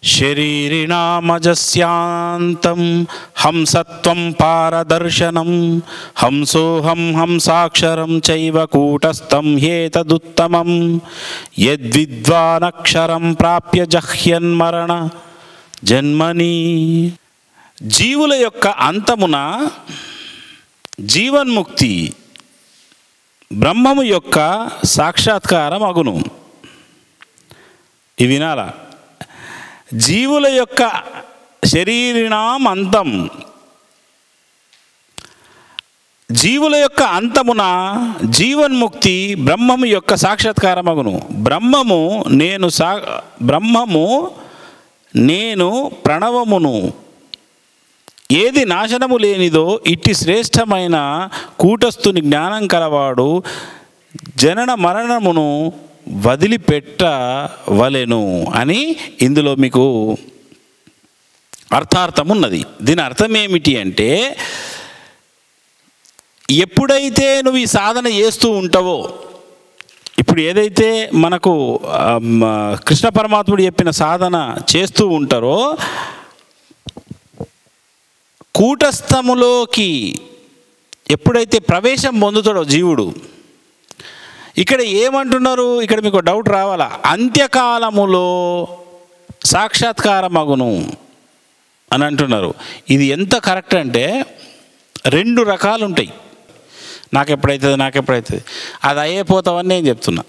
శరీరిణామజస్యాంతం హంసత్వం పారదర్శనం హంసోహం హంసాక్షరం చైవ కూటస్థం హేతదుత్తమం యద్విద్వానక్షరం ప్రాప్య జహ్యన్మరణ జన్మని. జీవుల యొక్క అంతమున జీవన్ముక్తి బ్రహ్మము యొక్క సాక్షాత్కారం అగును. ఇవి వినాలా? జీవుల యొక్క శరీరిణాం అంతం, జీవుల యొక్క అంతమున జీవన్ముక్తి బ్రహ్మము యొక్క సాక్షాత్కారమగును. బ్రహ్మము నేను ప్రణవమును. ఏది నాశనము లేనిదో ఇట్టి శ్రేష్టమైన కూటస్థుని జ్ఞానం కలవాడు జనన మరణమును వదిలిపెట్టవలెను అని ఇందులో మీకు అర్థార్థం ఉన్నది. దీని అర్థం ఏమిటి అంటే, ఎప్పుడైతే నువ్వు ఈ సాధన చేస్తూ ఉంటావో, ఇప్పుడు ఏదైతే మనకు కృష్ణ పరమాత్ముడు చెప్పిన సాధన చేస్తూ ఉంటారో, కూటస్థములోకి ఎప్పుడైతే ప్రవేశం పొందుతాడో జీవుడు, ఇక్కడ ఏమంటున్నారు? ఇక్కడ మీకు డౌట్ రావాలా? అంత్యకాలములో సాక్షాత్కారమగును అని అంటున్నారు. ఇది ఎంత కరెక్ట్ అంటే, 2 రకాలు ఉంటాయి. నాకెప్పుడైతుంది అది అయిపోతావని నేను చెప్తున్నా.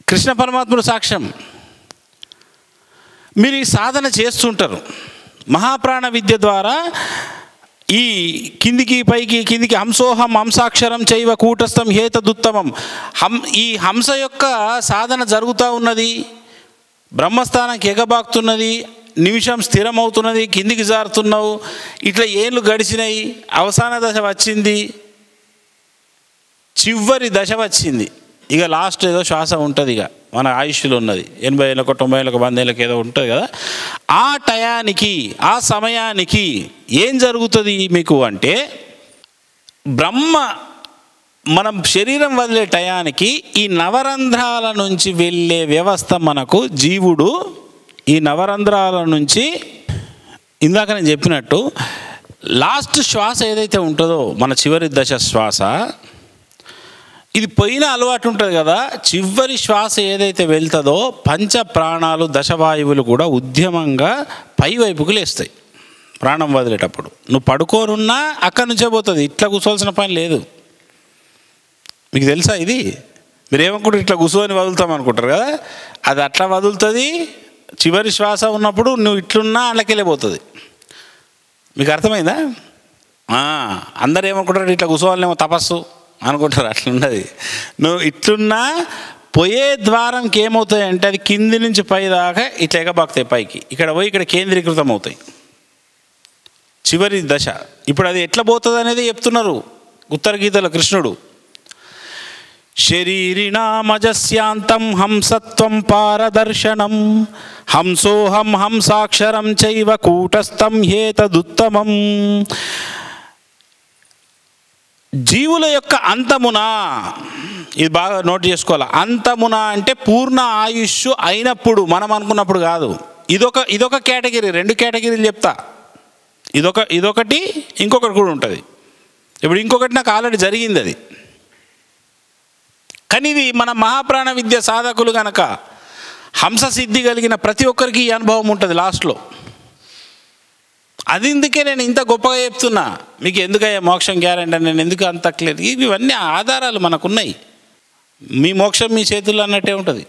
కృష్ణ పరమాత్ముడు సాక్ష్యం. మీరు ఈ సాధన చేస్తుంటారు, మహాప్రాణ విద్య ద్వారా ఈ కిందికి పైకి హంసోహం హంసాక్షరం చైవ కూటస్థం హేతదుత్తమం. ఈ హంస యొక్క సాధన జరుగుతూ ఉన్నది, బ్రహ్మస్థానానికి ఎగబాకుతున్నది, నిమిషం స్థిరమవుతున్నది, కిందికి జారుతున్నావు, ఇట్లా ఏళ్ళు గడిచినాయి, అవసాన దశ వచ్చింది, చివరి దశ వచ్చింది, ఇక లాస్ట్ ఏదో శ్వాస ఉంటుంది, ఇక మన ఆయుష్లో ఉన్నది 80 ఏళ్ళకు 90 ఏళ్ళకు 100 ఏళ్ళకి ఏదో ఉంటుంది కదా. ఆ టయానికి ఆ సమయానికి ఏం జరుగుతుంది మీకు అంటే, మనం శరీరం వదిలే టయానికి ఈ నవరంధ్రాల నుంచి వెళ్ళే వ్యవస్థ మనకు, జీవుడు ఈ నవరంధ్రాల నుంచి ఇందాక నేను చెప్పినట్టు లాస్ట్ శ్వాస ఏదైతే ఉంటుందో, మన చివరి దశ శ్వాస, ఇది పోయిన అలవాటు ఉంటుంది కదా. చివరి శ్వాస ఏదైతే వెళ్తుందో పంచ ప్రాణాలు దశవాయువులు కూడా ఉద్యమంగా పైవైపుకు లేస్తాయి ప్రాణం వదిలేటప్పుడు. నువ్వు పడుకోనున్నా అక్కడి నుంచే పోతుంది, ఇట్లా కూర్చోవలసిన పని లేదు. మీకు తెలుసా ఇది? మీరు ఏమనుకుంటారు, ఇట్లా కూర్చొని వదులుతాం అనుకుంటారు కదా, అది అట్లా వదులుతుంది. చివరి శ్వాస ఉన్నప్పుడు నువ్వు ఇట్లున్నా అందులోకెళ్ళిపోతుంది. మీకు అర్థమైందా? అందరు ఏమనుకుంటారు, ఇట్లా కూర్చోవాలనేమో తపస్సు అనుకుంటారు. అట్లున్నది. నువ్వు ఇట్లున్నా పోయే ద్వారంకి ఏమవుతాయి అంటే, అది కింది నుంచి పై దాకా ఇట్లా ఎగబాకుతాయి పైకి, ఇక్కడ పోయి ఇక్కడ కేంద్రీకృతం అవుతాయి చివరి దశ. ఇప్పుడు అది ఎట్లా పోతుంది అనేది చెప్తున్నారు ఉత్తర గీతలో కృష్ణుడు. శరీరిణామజస్యాంతం హంసత్వం పారదర్శనం హంసోహం హంసాక్షరం చైవ కూటస్థం హేతదుత్తమం. జీవుల యొక్క అంతమున, ఇది బాగా నోట్ చేసుకోవాలి. అంతమున అంటే పూర్ణ ఆయుష్ అయినప్పుడు, మనం అనుకున్నప్పుడు కాదు. ఇదొక కేటగిరీ, 2 కేటగిరీలు చెప్తా. ఇదొకటి, ఇంకొకటి కూడా ఉంటుంది. ఇప్పుడు ఇంకొకటి నాకు ఆల్రెడీ జరిగింది అది. కానీ ఇది మన మహాప్రాణ విద్య సాధకులు కనుక, హంస సిద్ధి కలిగిన ప్రతి ఒక్కరికి ఈ అనుభవం ఉంటుంది లాస్ట్లో. అది ఇందుకే నేను ఇంత గొప్పగా చెప్తున్నా. మీకు ఎందుకయ్యా మోక్షం గ్యారెంటీ, నేను ఎందుకు అంత క్లియర్? ఇవన్నీ ఆధారాలు మనకున్నాయి. మీ మోక్షం మీ చేతుల్లో అన్నట్టే ఉంటుంది.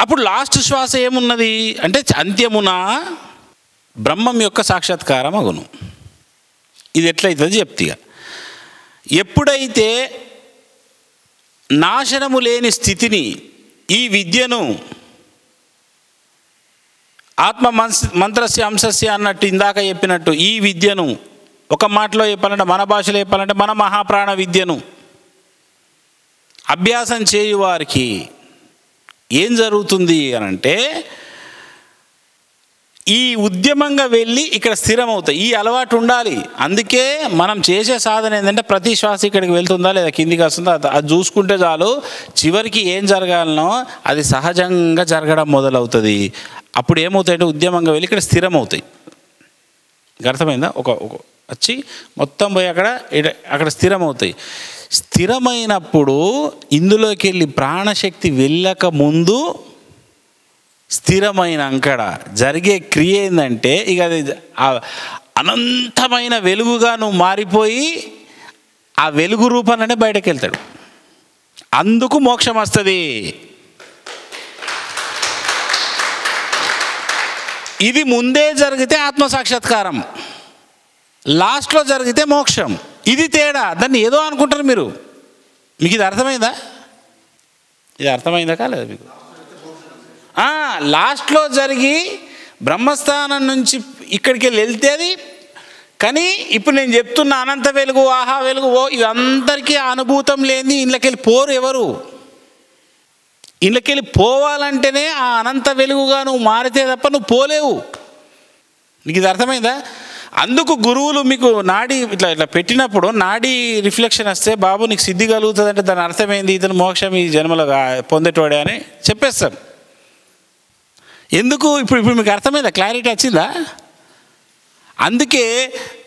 అప్పుడు లాస్ట్ శ్వాస ఏమున్నది అంటే, అంత్యమున బ్రహ్మం యొక్క సాక్షాత్కారం అగును. ఇది ఎట్లయితుంది చెప్తిగా. ఎప్పుడైతే నాశనము లేని స్థితిని, ఈ విద్యను, ఆత్మ మంత్రస్య అంశస్య అన్నట్టు ఇందాక చెప్పినట్టు ఈ విద్యను, ఒక మాటలో చెప్పాలంటే, మన భాషలో చెప్పాలంటే, మన మహాప్రాణ విద్యను అభ్యాసం చేయువారికి ఏం జరుగుతుంది అని అంటే, ఈ ఉద్యమంగా వెళ్ళి ఇక్కడ స్థిరం అవుతాయి. ఈ అలవాటు ఉండాలి. అందుకే మనం చేసే సాధన ఏంటంటే ప్రతి శ్వాస ఇక్కడికి వెళ్తుందా లేదా కిందికి వస్తుందా అది చూసుకుంటే చాలు. చివరికి ఏం జరగాలనో అది సహజంగా జరగడం మొదలవుతుంది. అప్పుడు ఏమవుతాయంటే ఉద్యమంగా వెళ్ళి ఇక్కడ స్థిరం అవుతాయి. అర్థమైందా? ఒక వచ్చి మొత్తం పోయి అక్కడ స్థిరం అవుతాయి. స్థిరమైనప్పుడు ఇందులోకి వెళ్ళి ప్రాణశక్తి వెళ్ళక ముందు స్థిరమైన అక్కడ జరిగే క్రియ ఏంటంటే ఇక అది అనంతమైన వెలుగుగా నువ్వు మారిపోయి ఆ వెలుగు రూపంలోనే బయటకు వెళ్తాడు. అందుకు మోక్షం వస్తుంది. ఇది ముందే జరిగితే ఆత్మసాక్షాత్కారం, లాస్ట్లో జరిగితే మోక్షం. ఇది తేడా. దాన్ని ఏదో అనుకుంటారు మీరు. మీకు ఇది అర్థమైందా? ఇది అర్థమైందా కాలేదు మీకు? లాస్ట్లో జరిగి బ్రహ్మస్థానం నుంచి ఇక్కడికి వెళ్తే అది. కానీ ఇప్పుడు నేను చెప్తున్న అనంత వెలుగు, ఆహా వెలుగు, ఇవందరికీ అనుభూతం లేని ఇళ్ళకెళ్ళి పోరు ఎవరు. ఇళ్ళకెళ్ళి పోవాలంటేనే ఆ అనంత వెలుగుగా నువ్వు మారితే తప్ప నువ్వు పోలేవు. నీకు ఇది అర్థమైందా? అందుకు గురువులు మీకు నాడీ ఇట్లా పెట్టినప్పుడు నాడీ రిఫ్లెక్షన్ వస్తే బాబు నీకు సిద్ధి కలుగుతుంది అంటే దాని అర్థమైంది, ఇతను మోక్షం ఈ జన్మలో పొందేటోడే అని చెప్పేస్తాం. ఎందుకు? ఇప్పుడు మీకు అర్థమైందా? క్లారిటీ వచ్చిందా? అందుకే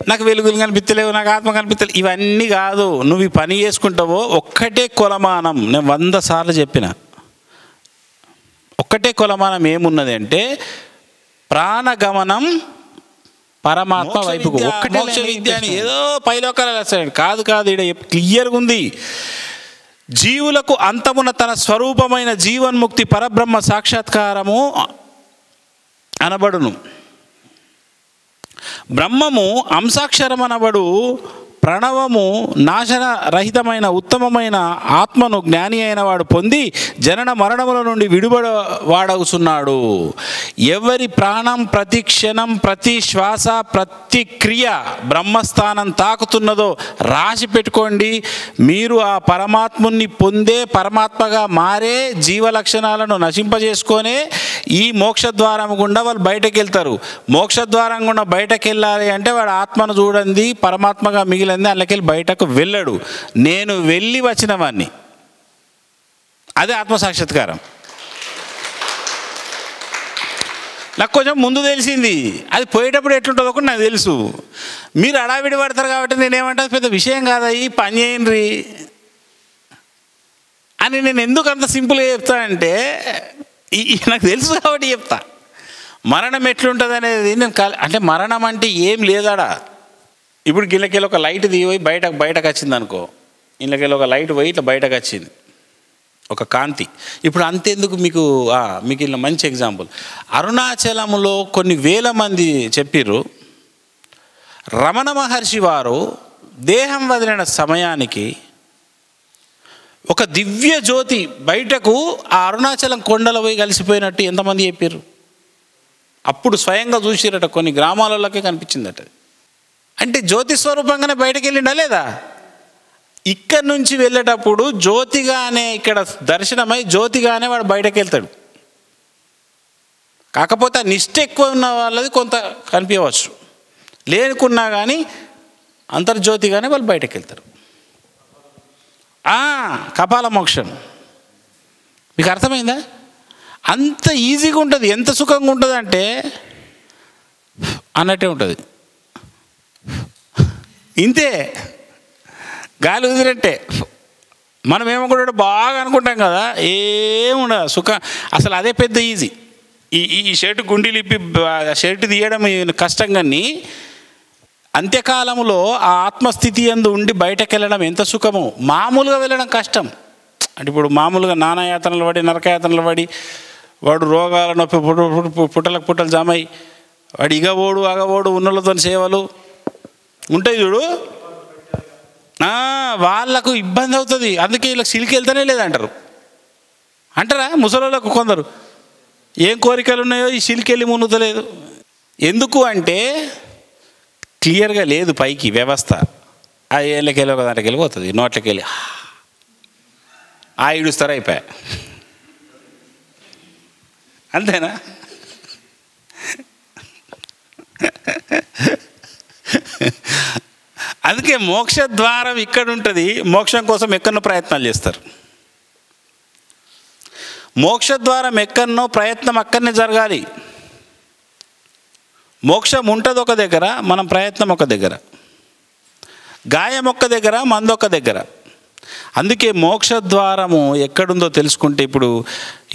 నాకు వెలుగులు కనిపించలేవు, నాకు ఆత్మ కనిపించలేవు, ఇవన్నీ కాదు. నువ్వు ఈ పని చేసుకుంటావో ఒక్కటే కొలమానం. నేను 100 సార్లు చెప్పిన ఒక్కటే కొలమానం ఏమున్నది అంటే ప్రాణగమనం పరమాత్మ వైపుకు. ఒక్కటే మోక్ష విద్య అని ఏదో పైలోకాలు వస్తాడు. కాదు ఇక్కడ క్లియర్గా ఉంది. జీవులకు అంతమున తన స్వరూపమైన జీవన్ముక్తి పరబ్రహ్మ సాక్షాత్కారము అనబడును. బ్రహ్మము అంశాక్షరం అనబడు ప్రణవము నాశన రహితమైన ఉత్తమమైన ఆత్మను జ్ఞాని అయిన వాడు పొంది జనన మరణముల నుండి విడుబడవాడవుతున్నాడు. ఎవరి ప్రాణం ప్రతి క్షణం ప్రతి శ్వాస ప్రతి క్రియ బ్రహ్మస్థానం తాకుతున్నదో రాసి పెట్టుకోండి. మీరు ఆ పరమాత్ముని పొందే పరమాత్మగా మారే జీవ లక్షణాలను నశింపజేసుకొనే ఈ మోక్షద్వారం గుండా వాళ్ళు బయటకు వెళ్తారు. మోక్షద్వారం గుండా బయటకు వెళ్ళాలి అంటే వాడు ఆత్మను చూడండి పరమాత్మగా మిగిలింది, అందులోకెళ్ళి బయటకు వెళ్ళడు. నేను వెళ్ళి వచ్చిన వాడిని. అదే ఆత్మసాక్షాత్కారం. నాకు కొంచెం ముందు తెలిసింది. అది పోయేటప్పుడు ఎట్లుంటుందో కూడా నాకు తెలుసు. మీరు అడావిడి పడతారు కాబట్టి నేనేమంటే పెద్ద విషయం కాదా ఈ పని చేయండి అని నేను ఎందుకు అంత సింపుల్గా చెప్తానంటే నాకు తెలుసు కాబట్టి చెప్తా. మరణం ఎట్లుంటుంది అనేది నేను అంటే మరణం అంటే ఏం లేదాడా. ఇప్పుడు గిళ్ళకెళ్ళి ఒక లైట్ తీయి బయటకు వచ్చింది అనుకో, ఇళ్ళకెళ్ళి ఒక లైట్ పోయి ఇట్లా బయటకు వచ్చింది ఒక కాంతి. ఇప్పుడు అంతెందుకు మీకు ఇలా మంచి ఎగ్జాంపుల్. అరుణాచలంలో కొన్ని వేల మంది చెప్పిర్రు రమణ మహర్షి వారు దేహం వదిలిన సమయానికి ఒక దివ్య జ్యోతి బయటకు ఆ అరుణాచలం కొండలో పోయి కలిసిపోయినట్టు ఎంతమంది చెప్పారు. అప్పుడు స్వయంగా చూసిరట, కొన్ని గ్రామాలలోకే కనిపించిందట. అంటే జ్యోతి స్వరూపంగానే బయటకు వెళ్ళిండా లేదా? ఇక్కడ నుంచి వెళ్ళేటప్పుడు జ్యోతిగానే ఇక్కడ దర్శనమై జ్యోతిగానే వాడు బయటకు వెళ్తాడు. కాకపోతే ఆ నిష్ట ఎక్కువ ఉన్న వాళ్ళది కొంత కనిపించవచ్చు, లేనుకున్నా కానీ అంతర్జ్యోతిగానే వాళ్ళు బయటకు వెళ్తారు. కపాల మోక్షం మీకు అర్థమైందా? అంత ఈజీగా ఉంటుంది. ఎంత సుఖంగా ఉంటుంది అంటే అన్నట్టే ఉంటుంది. ఇంతే, గాలి వదిలినట్టే. మనమేమో కూడా బాగా అనుకుంటాం కదా, ఏముండదు సుఖం. అసలు అదే పెద్ద ఈజీ. ఈ షర్టు గుండీలు ఇప్పి షర్టు తీయడం కష్టం, కానీ అంత్యకాలంలో ఆ ఆత్మస్థితి యందు ఉండి బయటకు వెళ్ళడం ఎంత సుఖమో. మామూలుగా వెళ్ళడం కష్టం. అంటే ఇప్పుడు మామూలుగా నానాయాతనలు పడి నరకయాతనలు పడి వాడు రోగాల నొప్పి పుట్టలకు పుట్టలు జమై వాడు ఇగవోడు అగవోడు ఉన్నోళ్ళతో సేవలు ఉంటాయి చూడు, వాళ్ళకు ఇబ్బంది అవుతుంది. అందుకే వీళ్ళకి సిలికి వెళ్తేనే లేదంటారు. అంటారా ముసలోళ్ళకు కొందరు ఏం కోరికలు ఉన్నాయో ఈ సిలికి వెళ్ళి మునుతలేదు. ఎందుకు అంటే క్లియర్గా లేదు పైకి వ్యవస్థ. ఆ ఏళ్ళకి వెళ్ళి ఒక దాంట్లోకి వెళ్ళిపోతుంది, నోట్లకి వెళ్ళి ఇడుస్తారు, అయిపోయా. అంతేనా? అందుకే మోక్ష ద్వారం ఇక్కడ ఉంటుంది. మోక్షం కోసం ఎక్కడో ప్రయత్నాలు చేస్తారు. మోక్ష ద్వారం ఎక్కడనో, ప్రయత్నం అక్కడనే జరగాలి. మోక్షం ఉంటుంది ఒక దగ్గర, మనం ప్రయత్నం ఒక దగ్గర. గాయం ఒక్క దగ్గర, మందు ఒక్క దగ్గర. అందుకే మోక్ష ద్వారము ఎక్కడుందో తెలుసుకుంటే, ఇప్పుడు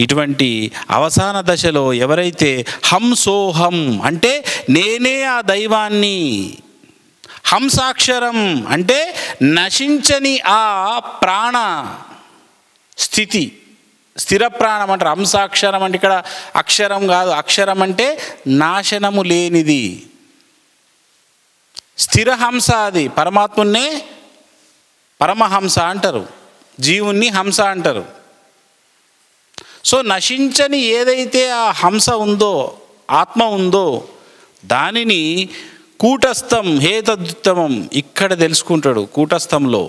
ఇటువంటి అవసాన దశలో ఎవరైతే హంసోహం అంటే నేనే ఆ దైవాన్ని, హంసాక్షరం అంటే నశించని ఆ ప్రాణ స్థితి, స్థిర ప్రాణం అంటారు. హంసాక్షరం అంటే ఇక్కడ అక్షరం కాదు, అక్షరం అంటే నాశనము లేనిది, స్థిర హంస. అది పరమాత్మున్నే పరమహంస అంటారు, జీవుణ్ణి హంస అంటారు. సో నశించని ఏదైతే ఆ హంస ఉందో, ఆత్మ ఉందో, దానిని కూటస్థం హేతద్యుత్తమం ఇక్కడ తెలుసుకుంటాడు. కూటస్థంలో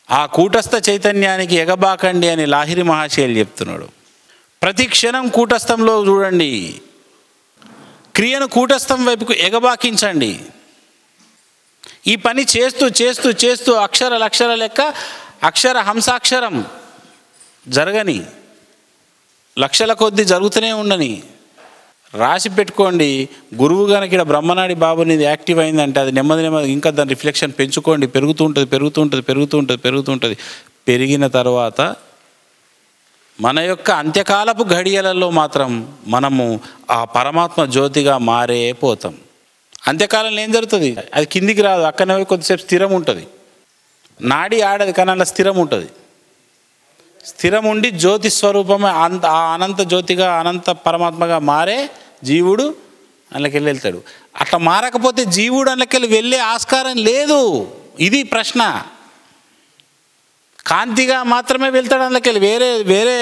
ఆ కూటస్థ చైతన్యానికి ఎగబాకండి అని లాహిరి మహాశయులు చెప్తున్నాడు. ప్రతి క్షణం కూటస్థంలో చూడండి, క్రియను కూటస్థం వైపుకు ఎగబాకించండి. ఈ పని చేస్తూ చేస్తూ చేస్తూ అక్షర లెక్క అక్షర హంసాక్షరం జరగని, లక్షల కొద్దీ జరుగుతూనే ఉండని రాసి పెట్టుకోండి. గురువు కనుక ఇక్కడ బ్రహ్మనాడి బాబుని ఇది యాక్టివ్ అయిందంటే అది నెమ్మది ఇంకా దాని రిఫ్లెక్షన్ పెంచుకోండి. పెరుగుతుంటుంది. పెరిగిన తర్వాత మన యొక్క అంత్యకాలపు ఘడియలలో మాత్రం మనము ఆ పరమాత్మ జ్యోతిగా మారే పోతాం. అంత్యకాలంలో ఏం జరుగుతుంది? అది కిందికి రాదు, అక్కడనే కొద్దిసేపు స్థిరం ఉంటుంది. నాడి ఆడది కానీ అలా స్థిరం ఉంటుంది. స్థిరం ఉండి జ్యోతి స్వరూపమే ఆ అనంత జ్యోతిగా, అనంత పరమాత్మగా మారే జీవుడు అందులోకెళ్ళి వెళ్తాడు. అట్లా మారకపోతే జీవుడు అందులోకెళ్ళి వెళ్ళే ఆస్కారం లేదు. ఇది ప్రశ్న. కాంతిగా మాత్రమే వెళ్తాడు అందులోకెళ్ళి, వేరే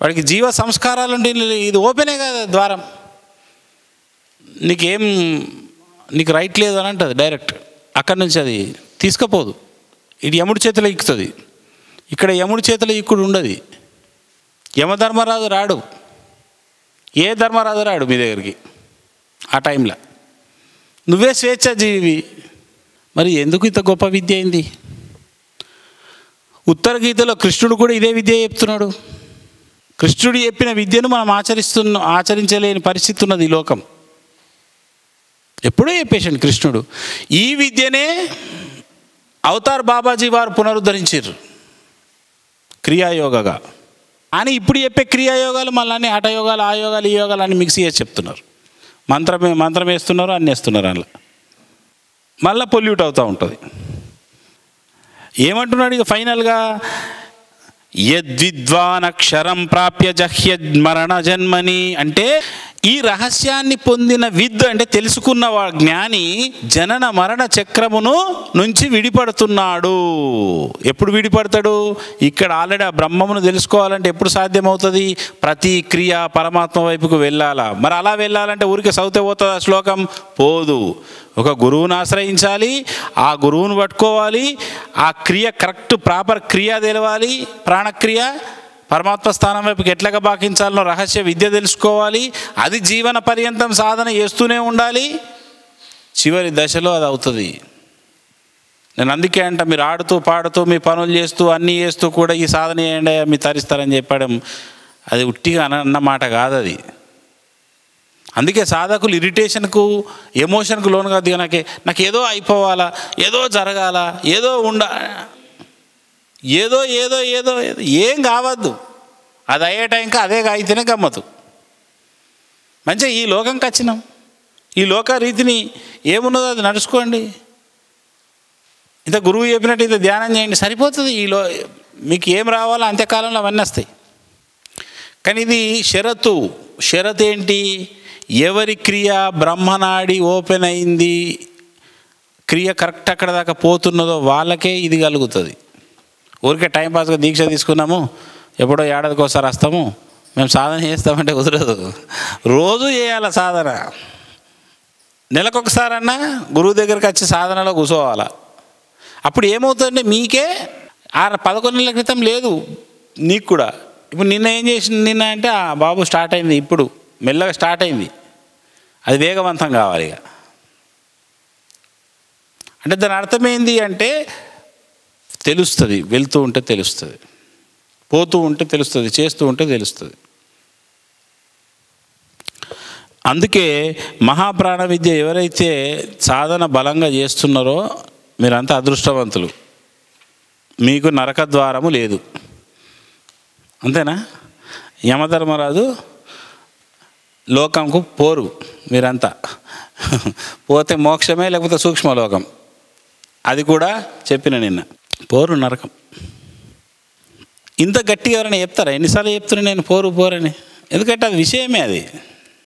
వాడికి జీవ సంస్కారాలు ఉంటే ఇది ఓపెనే కదా ద్వారం. నీకు రైట్ లేదు అని అంటుంది డైరెక్ట్. అక్కడి నుంచి అది తీసుకుపోదు. ఇది యముడి చేతిలో ఎక్కుతుంది. ఇక్కడ యముడి చేతిలో ఇక్కుడు ఉండదు. యమధర్మరాజు రాడు, ఏ ధర్మరాజు రాడు మీ దగ్గరికి ఆ టైంలో. నువ్వే స్వేచ్ఛాజీవి. మరి ఎందుకు ఇంత గొప్ప విద్య అయింది? ఉత్తర గీతలో కృష్ణుడు కూడా ఇదే విద్య చెప్తున్నాడు. కృష్ణుడు చెప్పిన విద్యను మనం ఆచరించలేని పరిస్థితి ఉన్నది ఈ లోకం. ఎప్పుడో చెప్పేసాడు కృష్ణుడు. ఈ విద్యనే అవతార్ బాబాజీ వారు పునరుద్ధరించారు క్రియాయోగగా. అని ఇప్పుడు చెప్పే క్రియాయోగాలు మళ్ళీ హఠయోగాలు, ఆ యోగాలు, ఈ యోగాలు అన్నీ మిక్స్ చేసి చెప్తున్నారు. మంత్రం వేస్తున్నారు, అన్నీ వేస్తున్నారు. అందులో మళ్ళీ పొల్యూట్ అవుతూ ఉంటుంది. ఏమంటున్నాడు ఇక ఫైనల్గా? యద్విద్వానక్షరం ప్రాప్య జహ్యద్మరణ జన్మని అంటే ఈ రహస్యాన్ని పొందిన విద్ అంటే తెలుసుకున్న జ్ఞాని జనన మరణ చక్రమును నుంచి విడిపడుతున్నాడు. ఎప్పుడు విడిపడతాడు? ఇక్కడ ఆల్రెడీ ఆ బ్రహ్మమును తెలుసుకోవాలంటే ఎప్పుడు సాధ్యమవుతుంది? ప్రతి క్రియ పరమాత్మ వైపుకు వెళ్ళాలా. మరి అలా వెళ్ళాలంటే ఊరికే సౌతే పోతుంది ఆ శ్లోకం? పోదు. ఒక గురువును ఆశ్రయించాలి, ఆ గురువును పట్టుకోవాలి, ఆ క్రియ కరెక్ట్ ప్రాపర్ క్రియ తెలవాలి, ప్రాణక్రియ పరమాత్మ స్థానం వైపుకి ఎట్లాగా బాకించాలనో రహస్య విద్య తెలుసుకోవాలి. అది జీవన పర్యంతం సాధన చేస్తూనే ఉండాలి. చివరి దశలో అది అవుతుంది. నేను అందుకే అంట, మీరు ఆడుతూ పాడుతూ మీ పనులు చేస్తూ అన్నీ చేస్తూ కూడా ఈ సాధన చేయండి మీరు తరిస్తారని చెప్పడం అది ఉట్టిగా అన్నమాట కాదు. అది అందుకే సాధకులు ఇరిటేషన్కు, ఎమోషన్కు లోను కాదు. నాకు ఏదో అయిపోవాలా, ఏదో జరగాల, ఏదో ఏదో ఏదో ఏదో ఏదో ఏం కావద్దు. అది అయ్యే టైంకి అదే అయితేనే గమ్మతు. మంచిగా ఈ లోకంకి వచ్చినాం, ఈ లోక రీతిని ఏమున్నదో అది నడుచుకోండి. ఇంత గురువు చెప్పినట్టు ఇంత ధ్యానం చేయండి, సరిపోతుంది. మీకు ఏం రావాలో అంత్యకాలంలో అవన్నీ వస్తాయి. కానీ ఇది షరతు ఏంటి? ఎవరి క్రియ బ్రహ్మనాడి ఓపెన్ అయింది, క్రియ కరెక్ట్ అక్కడ దాకా పోతున్నదో వాళ్ళకే ఇది కలుగుతుంది. ఊరికే టైంపాస్గా దీక్ష తీసుకున్నాము, ఎప్పుడో ఏడాదికి ఒకసారి వస్తాము, మేము సాధన చేస్తామంటే కుదరదు. రోజు చేయాలి సాధన. నెలకొకసారన్నా గురువు దగ్గరికి వచ్చి సాధనలో కూర్చోవాలా. అప్పుడు ఏమవుతుందంటే మీకే 11 నెలల క్రితం లేదు నీకు కూడా. ఇప్పుడు నిన్న ఏం నిన్న అంటే బాబు స్టార్ట్ అయింది, ఇప్పుడు మెల్లగా స్టార్ట్ అయింది, అది వేగవంతం కావాలి. ఇక అంటే దాని అర్థం ఏంది అంటే తెలుస్తుంది, వెళ్తూ ఉంటే తెలుస్తుంది, పోతూ ఉంటే తెలుస్తుంది, చేస్తూ ఉంటే తెలుస్తుంది. అందుకే మహాప్రాణ విద్య ఎవరైతే సాధన బలంగా చేస్తున్నారో మీరంతా అదృష్టవంతులు. మీకు నరక ద్వారము లేదు. అంతేనా? యమధర్మరాజు లోకంకు పోరు. మీరంతా పోతే మోక్షమే, లేకపోతే సూక్ష్మలోకం. అది కూడా చెప్పిన నిన్న, పోరు నరకం. ఇంత గట్టిగా ఎవరైనా చెప్తారా? ఎన్నిసార్లు చెప్తున్నా నేను పోరు పోరని? ఎందుకంటే అది విషయమే అది.